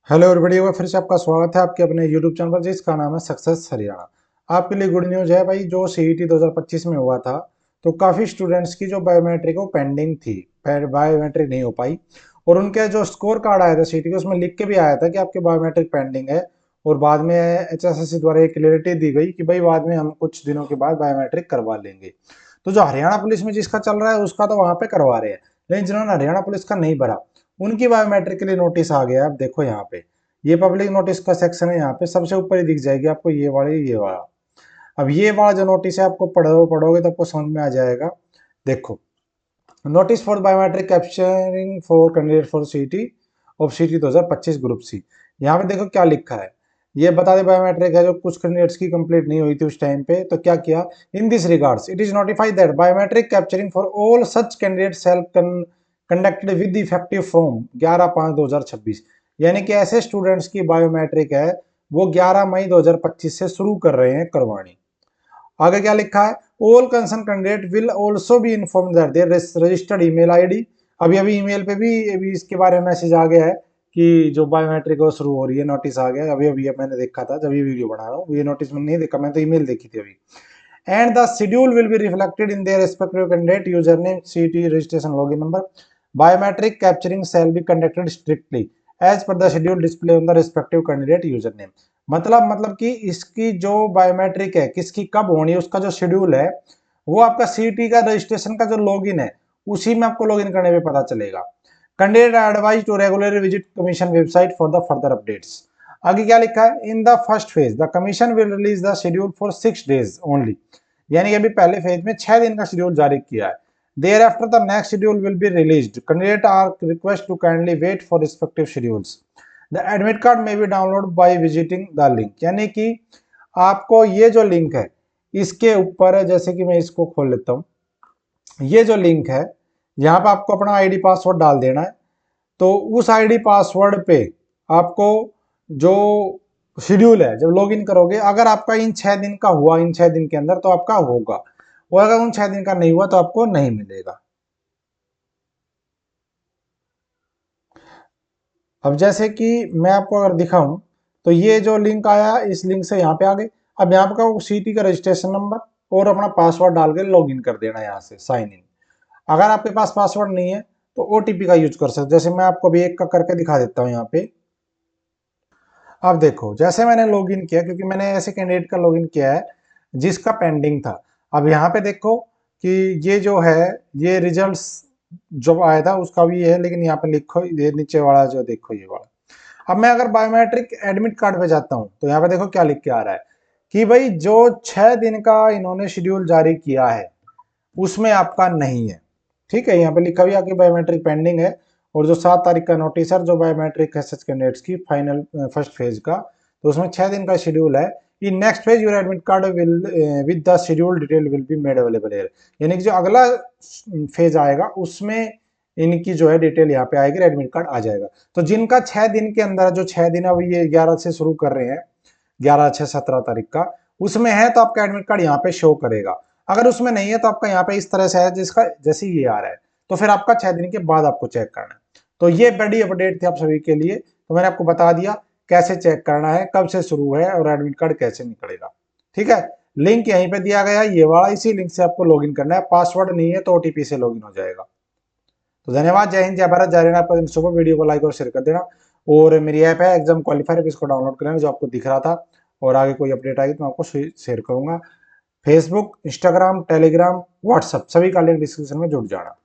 Hello everybody, एक फिर से आपका स्वागत है आपके अपने यूट्यूब चैनल पर जिसका नाम है सक्सेस हरियाणा। आपके लिए गुड न्यूज़ है भाई, जो सीईटी 2025 में हुआ था तो काफ़ी स्टूडेंट्स की जो बायोमेट्रिक वो पेंडिंग थी, बायोमेट्रिक नहीं हो पाई। और उनके जो स्कोर कार्ड आया था सीईटी के, उसमें लिख के भी आया था कि आपके बायोमेट्रिक पेंडिंग है। और बाद में एचएसएससी द्वारा एक क्लियरिटी दी गई कि भाई बाद में हम कुछ दिनों के बाद बायोमेट्रिक करवा लेंगे। तो जो हरियाणा पुलिस में जिसका चल रहा है उसका तो वहां पे करवा रहे हैं, लेकिन जिन्होंने हरियाणा पुलिस का नहीं भरा उनकी बायोमेट्रिक के लिए नोटिस आ गया है। आप देखो यहाँ पे, ये पब्लिक नोटिस का सेक्शन है, यहाँ पे सबसे ऊपर ही दिख जाएगी आपको ये वाला। अब ये वाला जो नोटिस है आपको पढ़ोगे तो आपको समझ में आ जाएगा। देखो, notice for biometric capturing for candidate for सीटी ऑफ सीटी 2025 ग्रुप सी। यहाँ पे देखो क्या लिखा है, ये बता दे बायोमेट्रिक है जो कुछ कैंडिडेट्स की कंप्लीट नहीं हुई थी उस टाइम पे, तो क्या किया। In this regards it is notified that biometric capturing for all such candidate shall conducted with effective from 11/5/2026। यानी कि ऐसे स्टूडेंट्स की बायोमेट्रिक है वो 11 मई 2025 से शुरू कर रहे हैं करवानी। आगे क्या लिखा है, all concern candidate will also be inform that their registered email ID. अभी अभी ईमेल पे भी अभी इसके बारे में मैसेज आ गया है कि जो बायोमेट्रिक वो शुरू हो रही है, नोटिस आ गया अभी अभी मैंने देखा था जब ये वीडियो बना रहा हूँ, ये नोटिस मैंने नहीं देखा, मैं तो ईमेल देखी थी अभी। And the schedule will be reflected in their respective candidate user name CT registration login number. Biometric capturing shall be conducted strictly as per the schedule display on the respective candidate user name. मतलब कि इसकी जो biometric है किसकी कब होनी है, उसका जो शेड्यूल है वो आपका सीटी का रजिस्ट्रेशन का जो लॉगिन है उसी में आपको लॉगिन करने पे पता चलेगा। Candidate advise to regularly visit commission website for the further updates. आगे क्या लिखा है, in the first phase the commission will release the schedule for 6 days only. यानी कि अभी पहले फेज में 6 दिन का शेड्यूल जारी किया है। Thereafter the next schedule will be released, candidate are request to kindly wait for respective schedules. The admit card may be download by visiting the link. यानी कि आपको ये जो लिंक है इसके ऊपर, जैसे कि मैं इसको खोल लेता हूँ, ये जो लिंक है यहाँ पे आपको अपना आईडी पासवर्ड डाल देना है। तो उस आईडी पासवर्ड पे आपको जो शेड्यूल है जब लॉगिन करोगे, अगर आपका इन 6 दिन का हुआ इन 6 दिन के अंदर तो आपका होगा, और अगर उन 6 दिन का नहीं हुआ तो आपको नहीं मिलेगा। अब जैसे कि मैं आपको अगर दिखाऊं तो ये जो लिंक आया इस लिंक से यहाँ पे आ गए। अब यहाँ का सीटी का रजिस्ट्रेशन नंबर और अपना पासवर्ड डाल के लॉग इन कर देना यहाँ से साइन इन। अगर आपके पास पासवर्ड नहीं है तो ओटीपी का यूज कर सकते, जैसे मैं आपको भी एक का करके दिखा देता हूँ यहाँ पे। अब देखो, जैसे मैंने लॉगिन किया, क्योंकि मैंने ऐसे कैंडिडेट का लॉगिन किया है जिसका पेंडिंग था। अब यहाँ पे देखो कि ये जो है ये रिजल्ट्स जो आया था उसका भी ये है, लेकिन यहाँ पे लिखो ये नीचे वाला जो देखो ये वाला। अब मैं अगर बायोमेट्रिक एडमिट कार्ड पे जाता हूँ तो यहाँ पे देखो क्या लिख के आ रहा है कि भाई जो 6 दिन का इन्होंने शेड्यूल जारी किया है उसमें आपका नहीं है। ठीक है, यहाँ पे लिखा भी है कि बायोमेट्रिक पेंडिंग है। और जो 7 तारीख का नोटिस है जो बायोमेट्रिक एसेस कैंडिडेट्स की फाइनल फर्स्ट फेज का, तो उसमें 6 दिन का शेड्यूल है। In next phase your admit card will with the schedule detail will be made available है। यानी कि जो अगला फेज आएगा उसमें इनकी जो है डिटेल यहाँ पे आएगी, एडमिट कार्ड आ जाएगा। तो जिनका 6 दिन के अंदर, जो 6 दिन अब ये 11 से शुरू कर रहे हैं, 11/6/17 का उसमें है तो आपका एडमिट कार्ड यहाँ पे शो करेगा। अगर उसमें नहीं है तो आपका यहाँ पे इस तरह से है जिसका जैसे ये आ रहा है, तो फिर आपका 6 दिन के बाद आपको चेक करना है। तो ये बड़ी अपडेट थी आप सभी के लिए, तो मैंने आपको बता दिया कैसे चेक करना है, कब से शुरू है और एडमिट कार्ड कैसे निकलेगा। ठीक है, लिंक यहीं पे दिया गया है ये वाला, इसी लिंक से आपको लॉगिन करना है। पासवर्ड नहीं है तो ओटीपी से लॉगिन हो जाएगा। तो धन्यवाद, जय हिंद, जय भारत, जय हरियाणा। आपका दिन शुभ हो। वीडियो को लाइक और शेयर कर देना। और मेरी ऐप है एग्जाम क्वालिफायर, इसको डाउनलोड कर लेना जो आपको दिख रहा था। और आगे कोई अपडेट आएगी तो मैं आपको शेयर करूंगा। फेसबुक, इंस्टाग्राम, टेलीग्राम, व्हाट्सएप सभी का लिंक डिस्क्रिप्शन में जुड़ जाना।